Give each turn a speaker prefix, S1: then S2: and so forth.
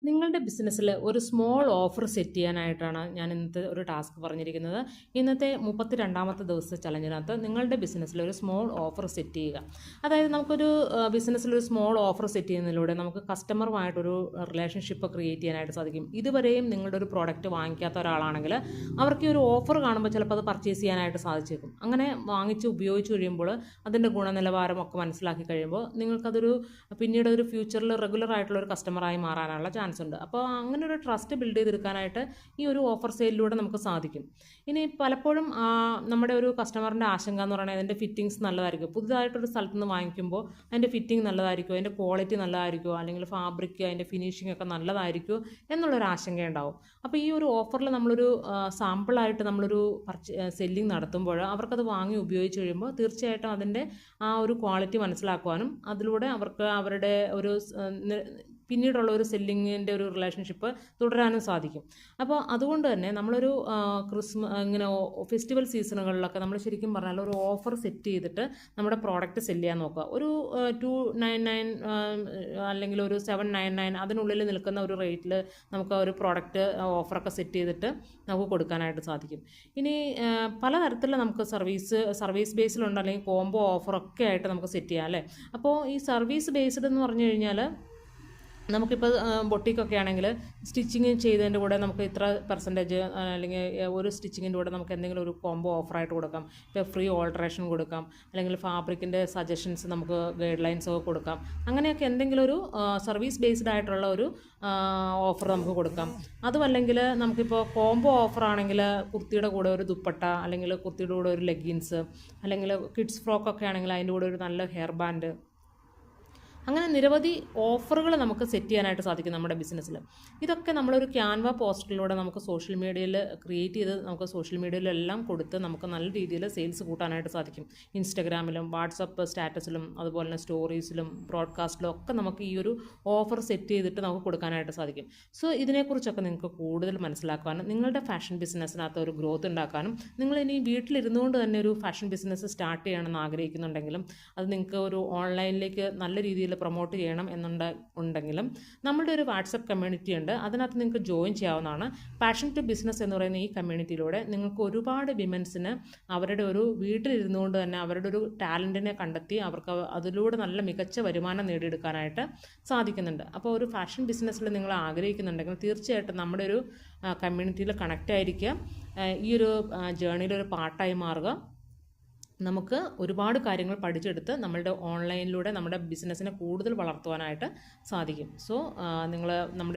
S1: നിങ്ങളുടെ ബിസിനസ്സിൽ ഒരു സ്മോൾ ഓഫർ സെറ്റ് ചെയ്യാനായിട്ടാണ് ഞാൻ ഇന്നത്തെ ഒരു ടാസ്ക് പറഞ്ഞിരിക്കുന്നത്. ഇന്നത്തെ 32ാമത്തെ ദിവസത്തെ ചലഞ്ചിനകത്ത് നിങ്ങളുടെ ബിസിനസ്സിൽ ഒരു സ്മോൾ ഓഫർ സെറ്റ് ചെയ്യുക. അതായത് നമുക്കൊരു ബിസിനസ്സിൽ ഒരു സ്മോൾ ഓഫർ സെറ്റ് ചെയ്യുന്നതിലൂടെ നമുക്ക് കസ്റ്റമറുമായിട്ടൊരു റിലേഷൻഷിപ്പ് ക്രിയേറ്റ് ചെയ്യാനായിട്ട് സാധിക്കും. ഇതുവരെയും നിങ്ങളുടെ ഒരു പ്രോഡക്റ്റ് വാങ്ങിക്കാത്ത ഒരാളാണെങ്കിൽ അവർക്ക് ഈ ഒരു ഓഫർ കാണുമ്പോൾ ചിലപ്പോൾ അത് പർച്ചേസ് ചെയ്യാനായിട്ട് സാധിച്ചേക്കും. അങ്ങനെ വാങ്ങിച്ച് ഉപയോഗിച്ച് കഴിയുമ്പോൾ അതിൻ്റെ ഗുണനിലവാരം ഒക്കെ മനസ്സിലാക്കി കഴിയുമ്പോൾ നിങ്ങൾക്കതൊരു പിന്നീട് ഒരു ഫ്യൂച്ചറിൽ റെഗുലർ ആയിട്ടുള്ള ഒരു കസ്റ്റമറായി മാറാനുള്ള ചാൻസ് ഉണ്ട്. അപ്പോൾ അങ്ങനെ ഒരു ട്രസ്റ്റ് ബിൽഡ് ചെയ്തെടുക്കാനായിട്ട് ഈ ഒരു ഓഫർ സെയിലിലൂടെ നമുക്ക് സാധിക്കും. ഇനി പലപ്പോഴും നമ്മുടെ ഒരു കസ്റ്റമറിൻ്റെ ആശങ്ക എന്ന് പറയുന്നത് അതിൻ്റെ ഫിറ്റിങ്സ് നല്ലതായിരിക്കും. പുതുതായിട്ടൊരു സ്ഥലത്ത് നിന്ന് വാങ്ങിക്കുമ്പോൾ അതിൻ്റെ ഫിറ്റിംഗ് നല്ലതായിരിക്കുമോ, അതിൻ്റെ ക്വാളിറ്റി നല്ലതായിരിക്കുമോ, അല്ലെങ്കിൽ ഫാബ്രിക് അതിൻ്റെ ഫിനിഷിംഗ് ഒക്കെ നല്ലതായിരിക്കുമോ എന്നുള്ളൊരു ആശങ്കയുണ്ടാവും. അപ്പോൾ ഈ ഒരു ഓഫറിൽ നമ്മളൊരു സാമ്പിളായിട്ട് നമ്മളൊരു സെല്ലിംഗ് നടത്തുമ്പോൾ അവർക്കത് വാങ്ങി ഉപയോഗിച്ച് കഴിയുമ്പോൾ തീർച്ചയായിട്ടും അതിൻ്റെ ആ ഒരു ക്വാളിറ്റി മനസ്സിലാക്കുവാനും അതിലൂടെ അവർക്ക് അവരുടെ ഒരു പിന്നീടുള്ള ഒരു സെല്ലിങ്ങിൻ്റെ ഒരു റിലേഷൻഷിപ്പ് തുടരാനും സാധിക്കും. അപ്പോൾ അതുകൊണ്ട് തന്നെ നമ്മളൊരു ഇങ്ങനെ ഫെസ്റ്റിവൽ സീസണുകളിലൊക്കെ നമ്മൾ ശരിക്കും പറഞ്ഞാൽ ഒരു ഓഫർ സെറ്റ് ചെയ്തിട്ട് നമ്മുടെ പ്രോഡക്റ്റ് സെല് ചെയ്യാൻ നോക്കുക. ഒരു 299 അല്ലെങ്കിൽ ഒരു 799 അതിനുള്ളിൽ നിൽക്കുന്ന ഒരു റേറ്റിൽ നമുക്ക് ഒരു പ്രോഡക്റ്റ് ഓഫറൊക്കെ സെറ്റ് ചെയ്തിട്ട് നമുക്ക് കൊടുക്കാനായിട്ട് സാധിക്കും. ഇനി പലതരത്തിലുള്ള നമുക്ക് സർവീസ് ബേസിലുണ്ട്, അല്ലെങ്കിൽ കോംബോ ഓഫറൊക്കെ ആയിട്ട് നമുക്ക് സെറ്റ് ചെയ്യാം അല്ലേ. അപ്പോൾ ഈ സർവീസ് ബേസ്ഡ് എന്ന് പറഞ്ഞു കഴിഞ്ഞാൽ നമുക്കിപ്പോൾ ബൊട്ടിക്കൊക്കെ ആണെങ്കിൽ സ്റ്റിച്ചിങ് ചെയ്തതിൻ്റെ കൂടെ നമുക്ക് ഇത്ര പെർസെൻറ്റേജ് അല്ലെങ്കിൽ ഒരു സ്റ്റിച്ചിങ്ങിൻ്റെ കൂടെ നമുക്ക് എന്തെങ്കിലും ഒരു കോംബോ ഓഫറായിട്ട് കൊടുക്കാം. ഇപ്പോൾ ഫ്രീ ഓൾട്ടറേഷൻ കൊടുക്കാം, അല്ലെങ്കിൽ ഫാബ്രിക്കിൻ്റെ സജഷൻസ് നമുക്ക് ഗൈഡ് ലൈൻസ് ഒക്കെ കൊടുക്കാം. അങ്ങനെയൊക്കെ എന്തെങ്കിലും ഒരു സർവീസ് ബേസ്ഡ് ആയിട്ടുള്ള ഒരു ഓഫർ നമുക്ക് കൊടുക്കാം. അതുമല്ലെങ്കിൽ നമുക്കിപ്പോൾ കോംബോ ഓഫറാണെങ്കിൽ കുർത്തിയുടെ കൂടെ ഒരു ദുപ്പട്ട, അല്ലെങ്കിൽ കുർത്തിയുടെ കൂടെ ഒരു ലെഗിൻസ്, അല്ലെങ്കിൽ കിഡ്സ് ഫ്രോക്കൊക്കെ ആണെങ്കിൽ അതിൻ്റെ കൂടെ ഒരു നല്ല ഹെയർ ബാൻഡ്, അങ്ങനെ നിരവധി ഓഫറുകൾ നമുക്ക് സെറ്റ് ചെയ്യാനായിട്ട് സാധിക്കും നമ്മുടെ ബിസിനസ്സിൽ. ഇതൊക്കെ നമ്മളൊരു ക്യാൻവ പോസ്റ്റിലൂടെ നമുക്ക് സോഷ്യൽ മീഡിയയിൽ ക്രിയേറ്റ് ചെയ്ത് നമുക്ക് സോഷ്യൽ മീഡിയയിലെല്ലാം കൊടുത്ത് നമുക്ക് നല്ല രീതിയിൽ സെയിൽസ് കൂട്ടാനായിട്ട് സാധിക്കും. ഇൻസ്റ്റഗ്രാമിലും വാട്സപ്പ് സ്റ്റാറ്റസിലും അതുപോലെ തന്നെ സ്റ്റോറീസിലും ബ്രോഡ്കാസ്റ്റിലും ഒക്കെ നമുക്ക് ഈ ഒരു ഓഫർ സെറ്റ് ചെയ്തിട്ട് നമുക്ക് കൊടുക്കാനായിട്ട് സാധിക്കും. സോ ഇതിനെക്കുറിച്ചൊക്കെ നിങ്ങൾക്ക് കൂടുതൽ മനസ്സിലാക്കാനും നിങ്ങളുടെ ഫാഷൻ ബിസിനസ്സിനകത്ത് ഒരു ഗ്രോത്ത് ഉണ്ടാക്കാനും, നിങ്ങൾ ഇനി വീട്ടിലിരുന്നുകൊണ്ട് തന്നെ ഒരു ഫാഷൻ ബിസിനസ് സ്റ്റാർട്ട് ചെയ്യണമെന്ന് ആഗ്രഹിക്കുന്നുണ്ടെങ്കിലും അത് നിങ്ങൾക്ക് ഒരു ഓൺലൈനിലേക്ക് നല്ല രീതിയിൽ പ്രൊമോട്ട് ചെയ്യണം ഉണ്ടെങ്കിലും നമ്മളുടെ ഒരു വാട്സപ്പ് കമ്മ്യൂണിറ്റി ഉണ്ട്. അതിനകത്ത് നിങ്ങൾക്ക് ജോയിൻ ചെയ്യാവുന്നതാണ്. പാഷൻ ടു ബിസിനസ് എന്ന് പറയുന്ന ഈ കമ്മ്യൂണിറ്റിയിലൂടെ നിങ്ങൾക്ക് ഒരുപാട് വിമൻസിന് അവരുടെ ഒരു വീട്ടിലിരുന്നുകൊണ്ട് തന്നെ അവരുടെ ഒരു ടാലൻറ്റിനെ കണ്ടെത്തി അവർക്ക് അതിലൂടെ നല്ല മികച്ച വരുമാനം നേടിയെടുക്കാനായിട്ട് സാധിക്കുന്നുണ്ട്. അപ്പോൾ ഒരു ഫാഷൻ ബിസിനസ്സിൽ നിങ്ങൾ ആഗ്രഹിക്കുന്നുണ്ടെങ്കിൽ തീർച്ചയായിട്ടും നമ്മുടെ ഒരു കമ്മ്യൂണിറ്റിയിൽ കണക്റ്റ് ആയിരിക്കുക. ഈ ഒരു ജേർണിയിൽ ഒരു പാർട്ടായി മാറുക. നമുക്ക് ഒരുപാട് കാര്യങ്ങൾ പഠിച്ചെടുത്ത് നമ്മളുടെ ഓൺലൈനിലൂടെ നമ്മുടെ ബിസിനസ്സിനെ കൂടുതൽ വളർത്തുവാനായിട്ട് സാധിക്കും. സോ നിങ്ങൾ നമ്മുടെ